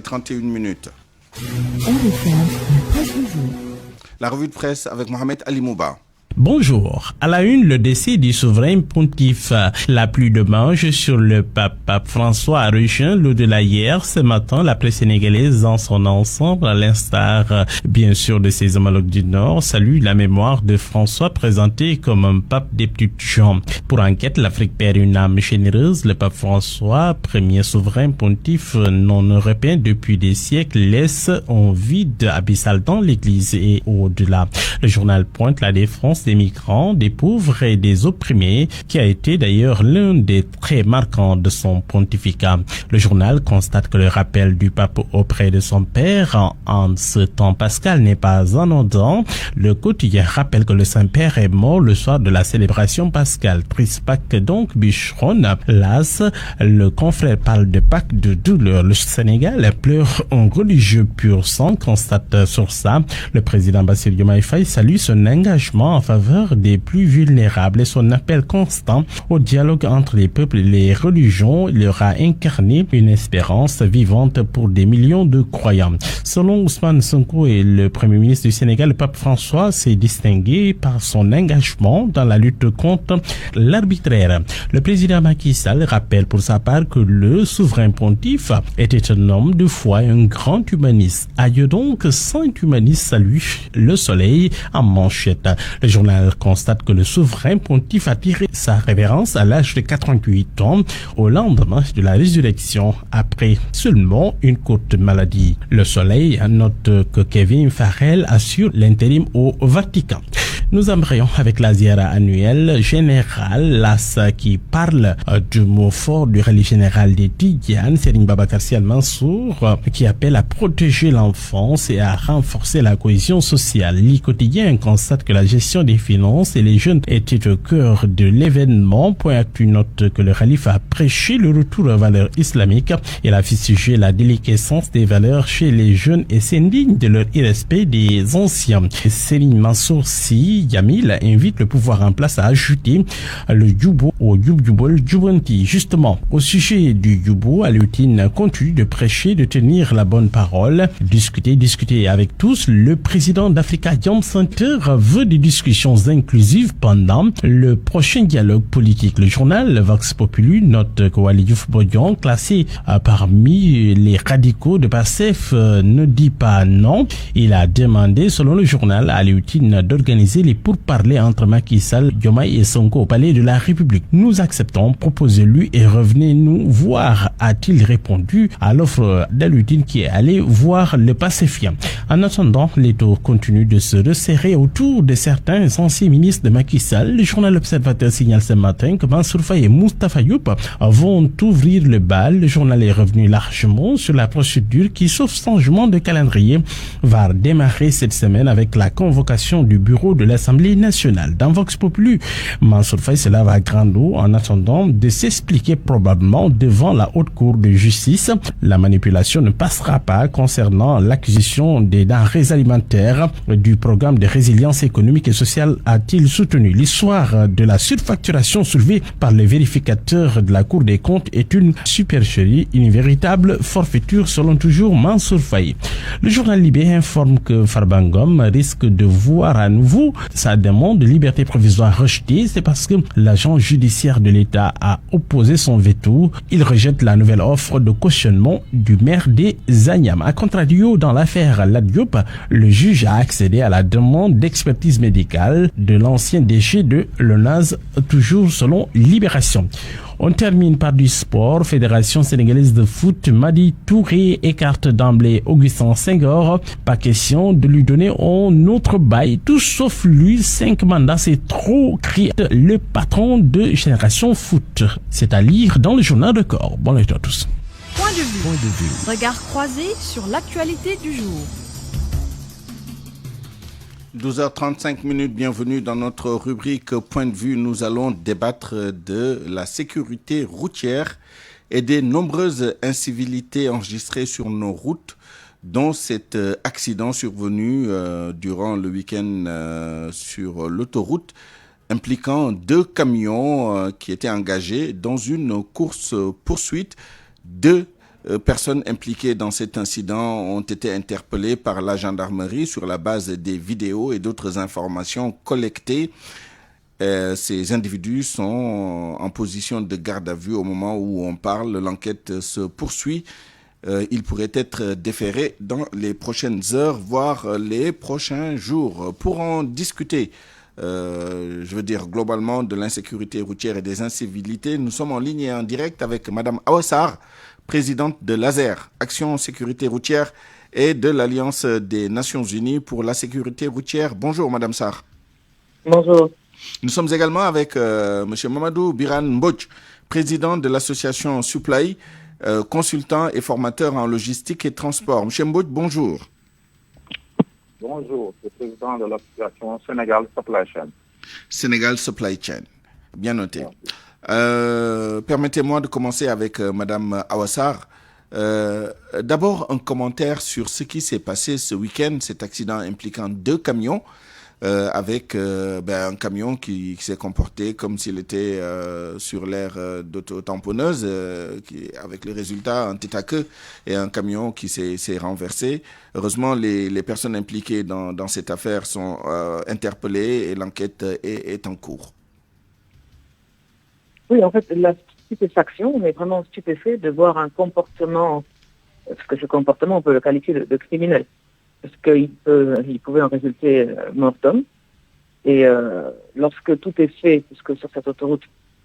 La revue de presse avec Mohamed Ali Mouba. Bonjour. À la une, le décès du souverain pontife. La pluie de mange sur le pape François a rejoint l'au-delà hier. Ce matin, la presse sénégalaise dans son ensemble, à l'instar bien sûr de ses homologues du Nord, salue la mémoire de François présenté comme un pape des petites gens. Pour enquête, l'Afrique perd une âme généreuse. Le pape François, premier souverain pontife non européen depuis des siècles, laisse un vide abyssal dans l'Église et au-delà. Le journal pointe la défense des migrants, des pauvres et des opprimés, qui a été d'ailleurs l'un des traits marquants de son pontificat. Le journal constate que le rappel du pape auprès de son père en ce temps pascal n'est pas anodin. Le quotidien rappelle que le Saint-Père est mort le soir de la célébration pascale. Triste Pâques donc, bûcheron. Las, le confrère parle de Pâques de douleur. Le Sénégal pleure un religieux pur sang, constate sur ça. Le président Bassirou Diomaye Faye salue son engagement en faveur des plus vulnérables et son appel constant au dialogue entre les peuples et les religions. Il aura incarné une espérance vivante pour des millions de croyants. Selon Ousmane Sonko et le Premier ministre du Sénégal, le pape François s'est distingué par son engagement dans la lutte contre l'arbitraire. Le président Macky Sall rappelle pour sa part que le souverain pontife était un homme de foi et un grand humaniste. Aïe donc, saint humaniste salue le soleil en manchette. Le journal constate que le souverain pontife a tiré sa révérence à l'âge de 88 ans au lendemain de la résurrection après seulement une courte maladie. Le Soleil note que Kevin Farrell assure l'intérim au Vatican. Nous embrayons avec la ziara annuelle générale, l'AS qui parle du mot fort du khalife général des Tidjanes, Serigne Babacar Sy Al Mansour, qui appelle à protéger l'enfance et à renforcer la cohésion sociale. Le quotidien constate que la gestion des finances et les jeunes étaient au cœur de l'événement. Point Actu note que le khalife a prêché le retour aux valeurs islamiques. Il a fustigé la déliquescence des valeurs chez les jeunes et s'indigne de leur irrespect des anciens. Serigne Mansour Sy Yamil invite le pouvoir en place à ajouter le Djubo au Djubol Djubanti. Justement, au sujet du Djubo, Alioune continue de prêcher, de tenir la bonne parole, discuter avec tous. Le président d'Africa Jom Center veut des discussions inclusives pendant le prochain dialogue politique. Le journal Vox Populi note que Waly Diouf Bodian, classé parmi les radicaux de PASTEF, ne dit pas non. Il a demandé, selon le journal, à Alioune d'organiser les pourparlers entre Macky Sall, Diomaye et Sonko au palais de la République. Nous acceptons, proposez-lui et revenez nous voir, a-t-il répondu à l'offre d'Aludine qui est allé voir le pacifiant. En attendant, les taux continuent de se resserrer autour de certains anciens ministres de Macky Sall. Le journal Observateur signale ce matin que Mansour Faye et Moustapha Youp vont ouvrir le bal. Le journal est revenu largement sur la procédure qui, sauf changement de calendrier, va démarrer cette semaine avec la convocation du bureau de l'Assemblée nationale. Dans Vox Populi, Mansour Faye se lave à grande eau en attendant de s'expliquer probablement devant la haute cour de justice. La manipulation ne passera pas concernant l'acquisition des denrées alimentaires du programme de résilience économique et sociale, a-t-il soutenu. L'histoire de la surfacturation soulevée par les vérificateurs de la Cour des comptes est une supercherie, une véritable forfaiture selon toujours Mansour Faye. Le journal Libé informe que Farbangom risque de voir à nouveau sa demande de liberté provisoire rejetée. C'est parce que l'agent judiciaire de l'État a opposé son veto. Il rejette la nouvelle offre de cautionnement du maire des Agnam. A contrario, dans l'affaire Ladiop, le juge a accédé à la demande d'expertise médicale de l'ancien déchet de l'ONAS, toujours selon Libération. On termine par du sport. Fédération sénégalaise de foot, Madi Touré écarte d'emblée Augustin Senghor. Pas question de lui donner un autre bail. Tout sauf lui, 5 mandats, c'est trop, crie le patron de Génération Foot. C'est à lire dans le journal de Corps. Bonne lecture à tous. Point de vue. Regard croisé sur l'actualité du jour. 12h35, bienvenue dans notre rubrique Point de vue. Nous allons débattre de la sécurité routière et des nombreuses incivilités enregistrées sur nos routes, dont cet accident survenu durant le week-end sur l'autoroute, impliquant 2 camions qui étaient engagés dans une course-poursuite. 2 personnes impliquées dans cet incident ont été interpellées par la gendarmerie sur la base des vidéos et d'autres informations collectées. Ces individus sont en position de garde à vue au moment où on parle. L'enquête se poursuit. Ils pourraient être déférés dans les prochaines heures, voire les prochains jours. Pour en discuter, globalement de l'insécurité routière et des incivilités, nous sommes en ligne et en direct avec Madame Awa Sarr, présidente de l'ASER, Action Sécurité Routière, et de l'Alliance des Nations Unies pour la Sécurité Routière. Bonjour Madame Sarr. Bonjour. Nous sommes également avec Monsieur Mamadou Biran Mbodj, président de l'association Supply, consultant et formateur en logistique et transport. Monsieur Mbodj, bonjour. Bonjour, je suis président de l'association Sénégal Supply Chain. Sénégal Supply Chain, bien noté. Permettez-moi de commencer avec Madame Awa Sarr. D'abord, un commentaire sur ce qui s'est passé ce week-end, cet accident impliquant 2 camions, avec un camion qui s'est comporté comme s'il était sur l'aire d'auto-tamponneuse, avec le résultat en tête à queue, et un camion qui s'est renversé. Heureusement, les personnes impliquées dans cette affaire sont interpellées et l'enquête est en cours. Oui, en fait, la stupéfaction, on est vraiment stupéfait de voir un comportement, parce que ce comportement, on peut le qualifier de criminel, parce qu'il pouvait en résulter mort d'homme. Et lorsque tout est fait, puisque sur cette autoroute,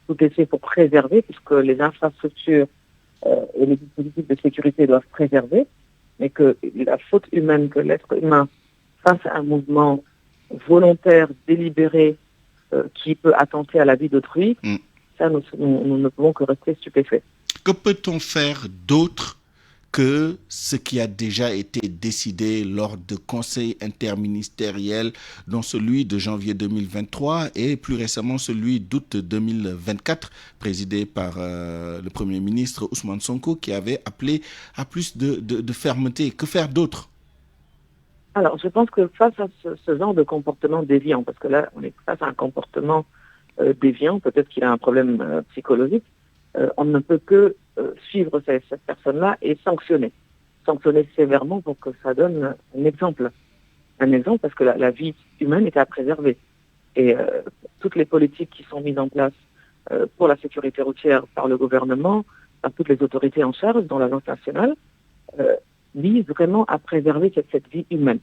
tout est fait pour préserver, puisque les infrastructures et les dispositifs de sécurité doivent préserver, mais que la faute humaine, que l'être humain face à un mouvement volontaire, délibéré, qui peut attenter à la vie d'autrui, nous ne pouvons que rester stupéfaits. Que peut-on faire d'autre que ce qui a déjà été décidé lors de conseils interministériels, dont celui de janvier 2023 et plus récemment celui d'août 2024, présidé par le Premier ministre Ousmane Sonko, qui avait appelé à plus de fermeté? Que faire d'autre? Alors, je pense que face à ce genre de comportement déviant, parce que là, on est face à un comportement déviant, peut-être qu'il a un problème psychologique, on ne peut que suivre cette personne-là et sanctionner sévèrement pour que ça donne un exemple parce que la vie humaine est à préserver. Et toutes les politiques qui sont mises en place pour la sécurité routière par le gouvernement, par toutes les autorités en charge, dont l'Agence nationale, visent vraiment à préserver cette vie humaine.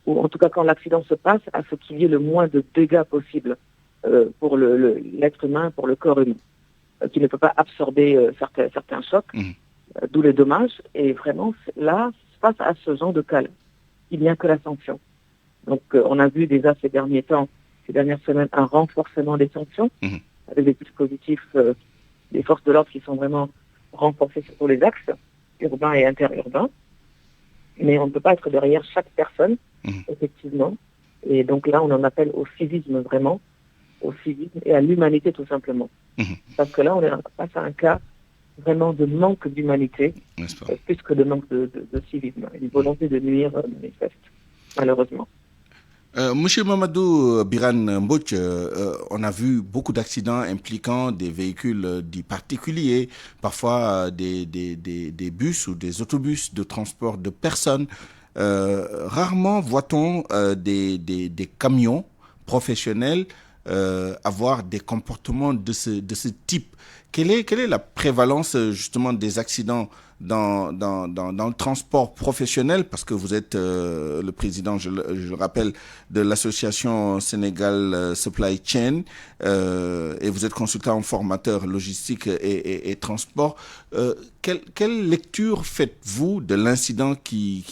ou en tout cas quand l'accident se passe, à ce qu'il y ait le moins de dégâts possible pour l'être humain, pour le corps humain, qui ne peut pas absorber certains chocs, d'où les dommages. Et vraiment, là, face à ce genre de cas, il n'y a que la sanction. Donc, on a vu déjà ces dernières semaines, un renforcement des sanctions, avec des dispositifs des forces de l'ordre qui sont vraiment renforcés sur tous les axes, urbains et interurbains. Mais on ne peut pas être derrière chaque personne, effectivement. Et donc là, on en appelle au civisme vraiment, au civisme et à l'humanité tout simplement. Parce que là, on est face à un cas vraiment de manque d'humanité, plus que de manque de civisme. Une volonté de nuire manifeste, malheureusement. Monsieur Mamadou Birane Mbodj, on a vu beaucoup d'accidents impliquant des véhicules dits particuliers, parfois des bus ou des autobus de transport de personnes. Rarement voit-on des camions professionnels avoir des comportements de ce type. Quelle est la prévalence justement des accidents dans le transport professionnel, parce que vous êtes le président, je le rappelle, de l'association Sénégal Supply Chain et vous êtes consultant formateur logistique et transport. Quelle lecture faites-vous de l'incident qui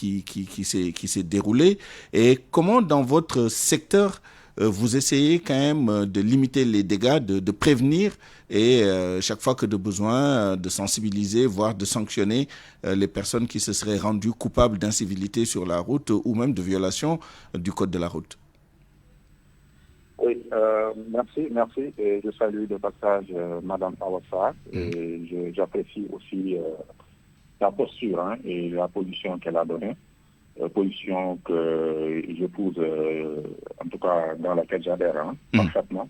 s'est déroulé et comment dans votre secteur vous essayez quand même de limiter les dégâts, de prévenir et chaque fois que de besoin, de sensibiliser, voire de sanctionner les personnes qui se seraient rendues coupables d'incivilité sur la route ou même de violation du code de la route. Oui, merci. Et je salue de passage Madame Awassar et j'apprécie aussi la posture et la position qu'elle a donnée. Position que j'épouse, en tout cas dans laquelle j'adhère parfaitement.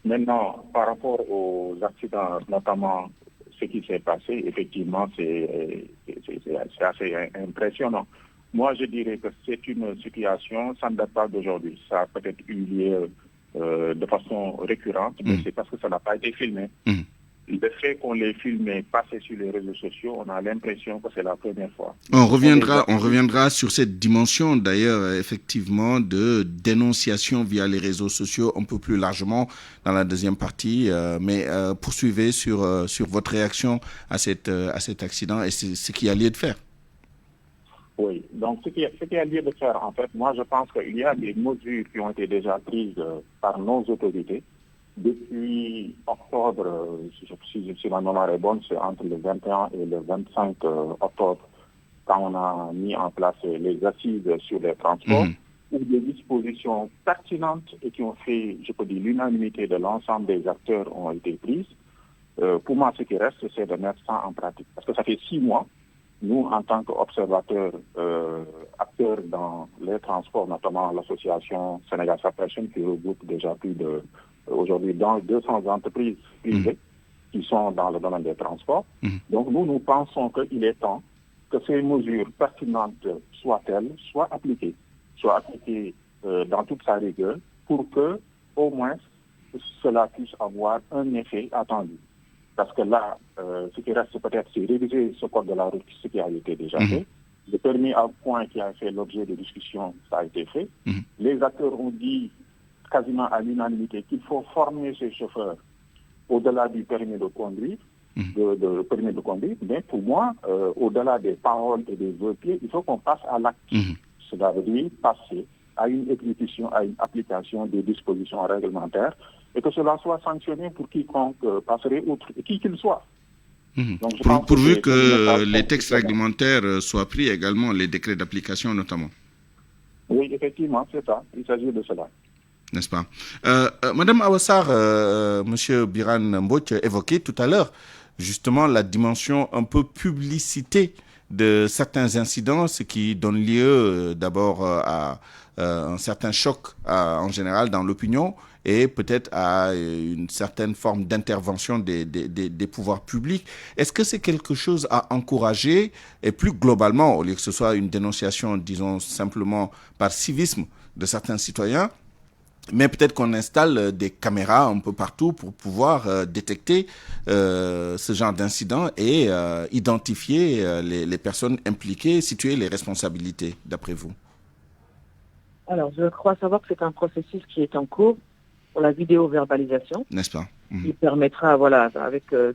Maintenant, par rapport aux accidents, notamment ce qui s'est passé, effectivement, c'est assez impressionnant. Moi, je dirais que c'est une situation, ça ne date pas d'aujourd'hui. Ça a peut-être eu lieu de façon récurrente, mais c'est parce que ça n'a pas été filmé. Le fait qu'on les filme passer sur les réseaux sociaux, on a l'impression que c'est la première fois. On reviendra sur cette dimension, d'ailleurs, effectivement, de dénonciation via les réseaux sociaux un peu plus largement dans la deuxième partie. Mais poursuivez sur votre réaction à cet accident et ce qu'il y a lieu de faire. Oui, donc ce qu'il y a lieu de faire, en fait, moi je pense qu'il y a des mesures qui ont été déjà prises par nos autorités. Depuis octobre, si ma mémoire est bonne, c'est entre le 21 et le 25 octobre, quand on a mis en place les assises sur les transports, où des dispositions pertinentes et qui ont fait, je peux dire, l'unanimité de l'ensemble des acteurs ont été prises. Pour moi, ce qui reste, c'est de mettre ça en pratique. Parce que ça fait 6 mois, nous, en tant qu'observateurs, acteurs dans les transports, notamment l'association Sénégal Supply Chain, qui regroupe déjà plus de aujourd'hui dans 200 entreprises privées qui sont dans le domaine des transports. Donc nous pensons qu'il est temps que ces mesures pertinentes soient appliquées dans toute sa rigueur pour que au moins cela puisse avoir un effet attendu. Parce que là, ce qui reste peut-être, c'est réviser ce code de la route, ce qui a été déjà fait. Le permis à point qui a fait l'objet de discussions, ça a été fait. Les acteurs ont dit quasiment à l'unanimité qu'il faut former ces chauffeurs au-delà du permis de conduire, mais pour moi, au-delà des paroles et des vœux pieds, il faut qu'on passe à l'acte. Cela veut dire passer à une exécution, à une application des dispositions réglementaires et que cela soit sanctionné pour quiconque passerait outre, qui qu'il soit. Donc, pourvu que les textes réglementaires soient pris également, les décrets d'application notamment. Oui, effectivement, c'est ça. Il s'agit de cela. N'est-ce pas? Madame Awassar, Monsieur Birane Mbodj évoquait tout à l'heure justement la dimension un peu publicité de certains incidents, ce qui donne lieu d'abord à un certain choc en général dans l'opinion et peut-être à une certaine forme d'intervention des pouvoirs publics. Est-ce que c'est quelque chose à encourager et plus globalement, au lieu que ce soit une dénonciation, disons simplement par civisme de certains citoyens, mais peut-être qu'on installe des caméras un peu partout pour pouvoir détecter ce genre d'incident et identifier les personnes impliquées, situer les responsabilités, d'après vous? Alors, je crois savoir que c'est un processus qui est en cours pour la vidéo-verbalisation. N'est-ce pas? Qui permettra, voilà, avec le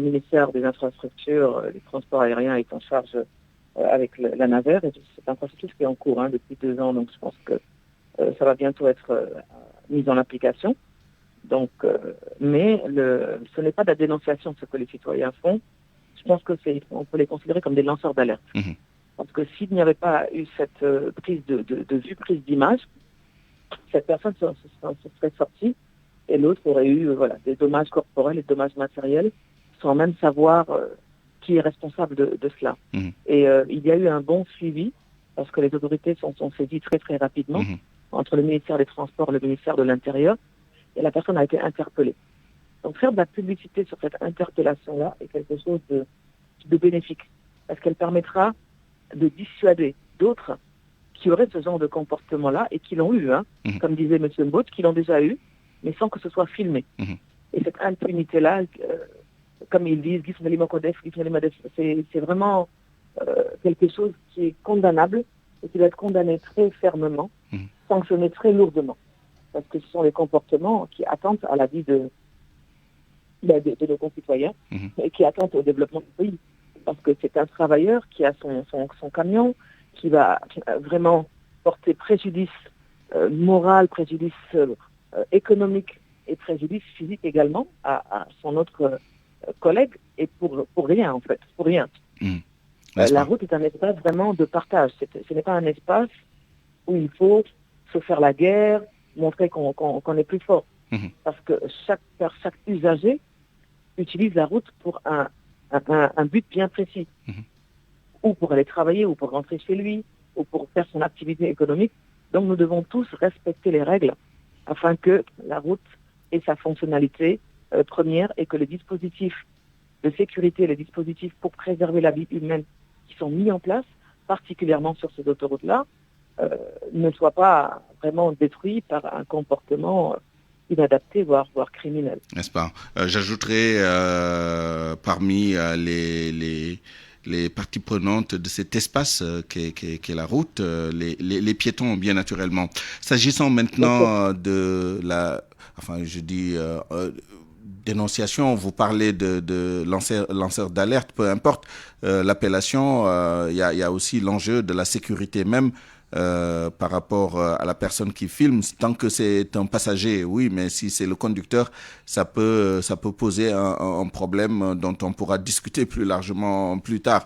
ministère des Infrastructures, des Transports aériens est en charge avec la NAVER. Et c'est un processus qui est en cours depuis 2 ans, donc je pense que ça va bientôt être mis en application. Donc, mais ce n'est pas de la dénonciation ce que les citoyens font. Je pense que on peut les considérer comme des lanceurs d'alerte. Parce que s'il n'y avait pas eu cette prise de vue, prise d'image, cette personne se serait sortie et l'autre aurait eu des dommages corporels et des dommages matériels sans même savoir qui est responsable de cela. Et il y a eu un bon suivi parce que les autorités sont saisies très très rapidement entre le ministère des Transports et le ministère de l'Intérieur et la personne a été interpellée. Donc faire de la publicité sur cette interpellation-là est quelque chose de bénéfique parce qu'elle permettra de dissuader d'autres qui auraient ce genre de comportement-là et qui l'ont eu, comme disait M. Mbot, qui l'ont déjà eu, mais sans que ce soit filmé. Et cette impunité-là, comme ils disent, c'est vraiment quelque chose qui est condamnable et qui doit être condamné très fermement, sanctionné très lourdement. Parce que ce sont des comportements qui attentent à la vie de nos concitoyens et qui attentent au développement du pays. Parce que c'est un travailleur qui a son camion, qui va vraiment porter préjudice moral, préjudice économique et préjudice physique également à son autre collègue, et pour rien en fait, pour rien. La route est un espace vraiment de partage. Ce n'est pas un espace où il faut se faire la guerre, montrer qu'on est plus fort. Parce que chaque usager utilise la route pour un but bien précis. Ou pour aller travailler, ou pour rentrer chez lui, ou pour faire son activité économique. Donc nous devons tous respecter les règles afin que la route ait sa fonctionnalité première et que les dispositifs de sécurité, les dispositifs pour préserver la vie humaine qui sont mis en place, particulièrement sur ces autoroutes-là, ne soient pas vraiment détruits par un comportement inadapté, voire criminel. N'est-ce pas? J'ajouterai parmi les parties prenantes de cet espace qu'est la route, les piétons, bien naturellement. S'agissant maintenant de dénonciation, vous parlez de lanceur d'alerte, peu importe l'appellation, il y a aussi l'enjeu de la sécurité même par rapport à la personne qui filme. Tant que c'est un passager, oui, mais si c'est le conducteur, ça peut poser un problème dont on pourra discuter plus largement plus tard.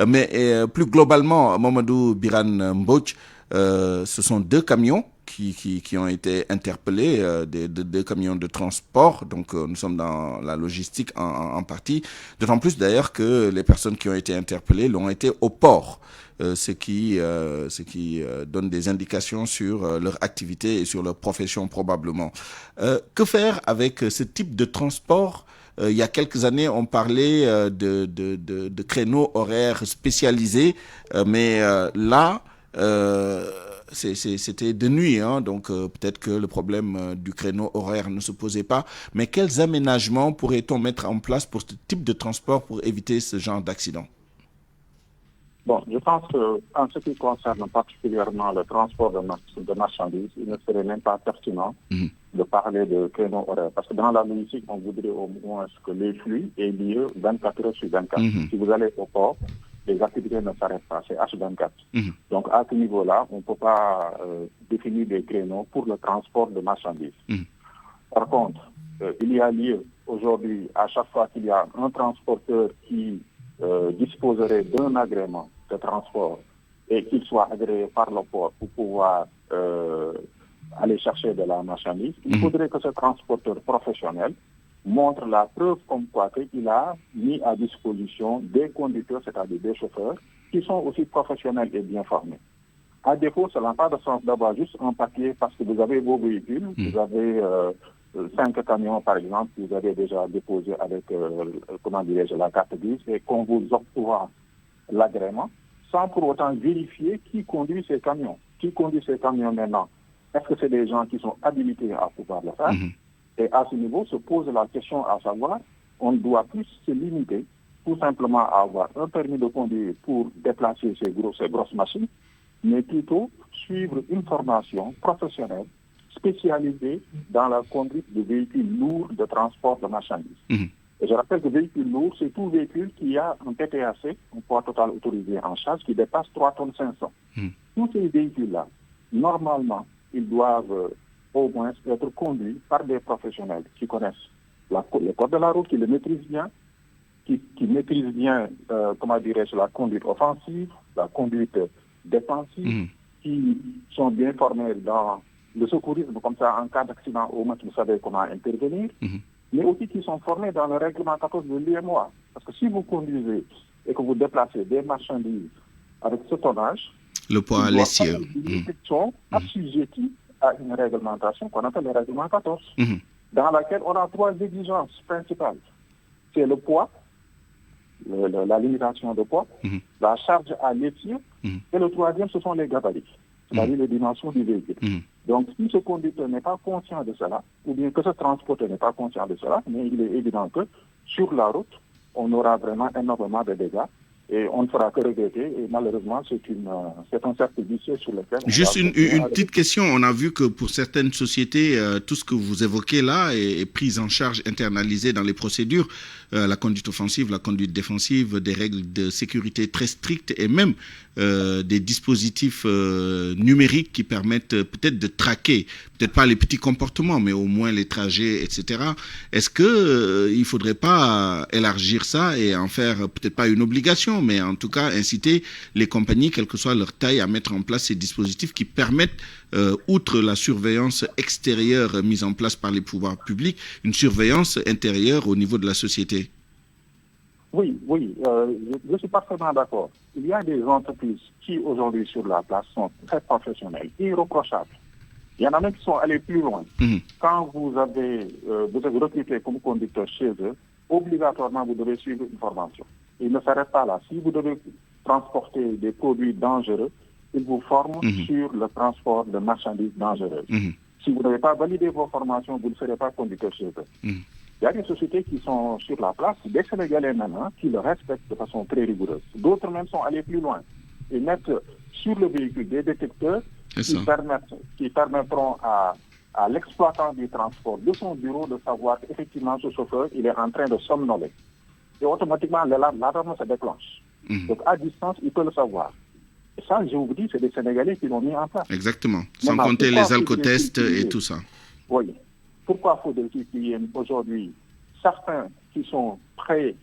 Mais plus globalement, Mamadou Biran Mbodj, ce sont 2 camions qui ont été interpellés, deux camions de transport. Donc nous sommes dans la logistique en partie. D'autant plus d'ailleurs que les personnes qui ont été interpellées l'ont été au port. Ce qui donne des indications sur leur activité et sur leur profession probablement. Que faire avec ce type de transport? Il y a quelques années, on parlait de créneaux horaires spécialisés, mais là, c'était de nuit, donc peut-être que le problème du créneau horaire ne se posait pas. Mais quels aménagements pourrait-on mettre en place pour ce type de transport pour éviter ce genre d'accident? Bon, je pense qu'en ce qui concerne particulièrement le transport de marchandises, il ne serait même pas pertinent de parler de créneau horaire. Parce que dans la logistique, on voudrait au moins que les flux aient lieu 24 heures sur 24. Si vous allez au port, les activités ne s'arrêtent pas, c'est H24. Donc à ce niveau-là, on ne peut pas définir des créneaux pour le transport de marchandises. Par contre, il y a lieu aujourd'hui, à chaque fois qu'il y a un transporteur qui disposerait d'un agrément de transport et qu'il soit agréé par le port pour pouvoir aller chercher de la marchandise, il faudrait que ce transporteur professionnel montre la preuve comme quoi qu'il a mis à disposition des conducteurs, c'est-à-dire des chauffeurs, qui sont aussi professionnels et bien formés. À défaut, cela n'a pas de sens d'avoir juste un papier parce que vous avez vos véhicules, vous avez 5 camions par exemple, vous avez déjà déposé avec, la carte grise et qu'on vous octroie l'agrément, sans pour autant vérifier qui conduit ces camions. Qui conduit ces camions maintenant? Est-ce que c'est des gens qui sont habilités à pouvoir le faire? Et à ce niveau se pose la question à savoir, on ne doit plus se limiter tout simplement à avoir un permis de conduire pour déplacer ces grosses machines, mais plutôt suivre une formation professionnelle spécialisée dans la conduite de véhicules lourds de transport de marchandises. Et je rappelle que véhicule lourd, c'est tout véhicule qui a un PTAC, un poids total autorisé en charge, qui dépasse 3,5 tonnes. Tous ces véhicules-là, normalement, ils doivent au moins être conduits par des professionnels qui connaissent le code de la route, qui le maîtrisent bien, qui maîtrisent bien, la conduite offensive, la conduite défensive, qui sont bien formés dans le secourisme, comme ça, en cas d'accident, au moins, vous savez comment intervenir, mais aussi qui sont formés dans le règlement 14 de l'UMOA. Parce que si vous conduisez et que vous déplacez des marchandises avec ce tonnage, le poids l'essieu. Ils sont assujettis à une réglementation qu'on appelle le règlement 14, dans laquelle on a 3 exigences principales. C'est le poids, la limitation de poids, la charge à l'essieu, et le troisième, ce sont les gabarits, c'est-à-dire les dimensions du véhicule. Donc, si ce conducteur n'est pas conscient de cela, ou bien que ce transporteur n'est pas conscient de cela, mais il est évident que sur la route, on aura vraiment énormément de dégâts. Et on ne fera que regretter. Et malheureusement, c'est un cercle vicieux sur lequel... Juste une petite question. On a vu que pour certaines sociétés, tout ce que vous évoquez là est pris en charge, internalisé dans les procédures. La conduite offensive, la conduite défensive, des règles de sécurité très strictes et même des dispositifs numériques qui permettent peut-être de traquer, peut-être pas les petits comportements, mais au moins les trajets, etc. Est-ce que il faudrait pas élargir ça et en faire peut-être pas une obligation, mais en tout cas inciter les compagnies, quelle que soit leur taille, à mettre en place ces dispositifs qui permettent, outre la surveillance extérieure mise en place par les pouvoirs publics, une surveillance intérieure au niveau de la société? Oui, je suis parfaitement d'accord. Il y a des entreprises qui aujourd'hui sur la place sont très professionnelles, irréprochables. Il y en a même qui sont allés plus loin. Quand vous êtes recruté comme conducteur chez eux, obligatoirement vous devez suivre une formation. Il ne s'arrête pas là. Si vous devez transporter des produits dangereux, ils vous forment sur le transport de marchandises dangereuses. Si vous n'avez pas validé vos formations, vous ne serez pas conducteur chez eux. Il y a des sociétés qui sont sur la place, des Sénégalais maintenant, qui le respectent de façon très rigoureuse. D'autres même sont allés plus loin. Ils mettent sur le véhicule des détecteurs qui permettront à l'exploitant du transport de son bureau de savoir qu'effectivement ce chauffeur il est en train de somnoler. Et automatiquement l'alarme se déclenche. Donc à distance, il peut le savoir. Et ça, je vous dis, c'est des Sénégalais qui l'ont mis en place. Exactement. Sans compter les alcotests et tout ça. Oui. Pourquoi faut-il qu'il y ait aujourd'hui certains qui sont très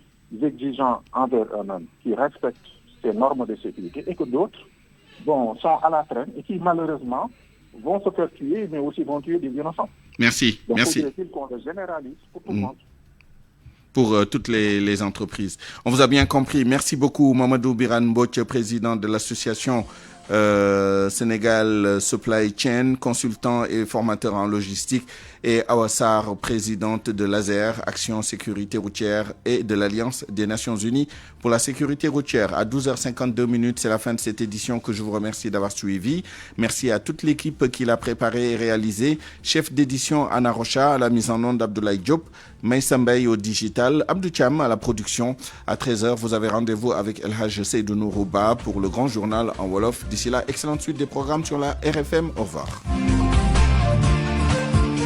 exigeants envers eux-mêmes, qui respectent ces normes de sécurité, et que d'autres sont à la traîne et qui malheureusement vont se faire tuer, mais aussi vont tuer des innocents. Merci. Donc, merci. faut-il qu'on le généralise pour tout le monde. Pour toutes les entreprises. On vous a bien compris. Merci beaucoup, Mamadou Biran Mbodj, président de l'association Sénégal Supply Chain, consultant et formateur en logistique, et Awassar, présidente de l'ASER, Action Sécurité Routière, et de l'Alliance des Nations Unies pour la Sécurité Routière. À 12h52, c'est la fin de cette édition que je vous remercie d'avoir suivi. Merci à toute l'équipe qui l'a préparée et réalisée. Chef d'édition Anna Rocha, à la mise en onde Abdoulaye Diop, Maïssa Mbaye au digital, Abdou Cham à la production. À 13h, vous avez rendez-vous avec El Haj Seydou Nourouba pour le grand journal en Wolof. D'ici là, excellente suite des programmes sur la RFM. Au revoir.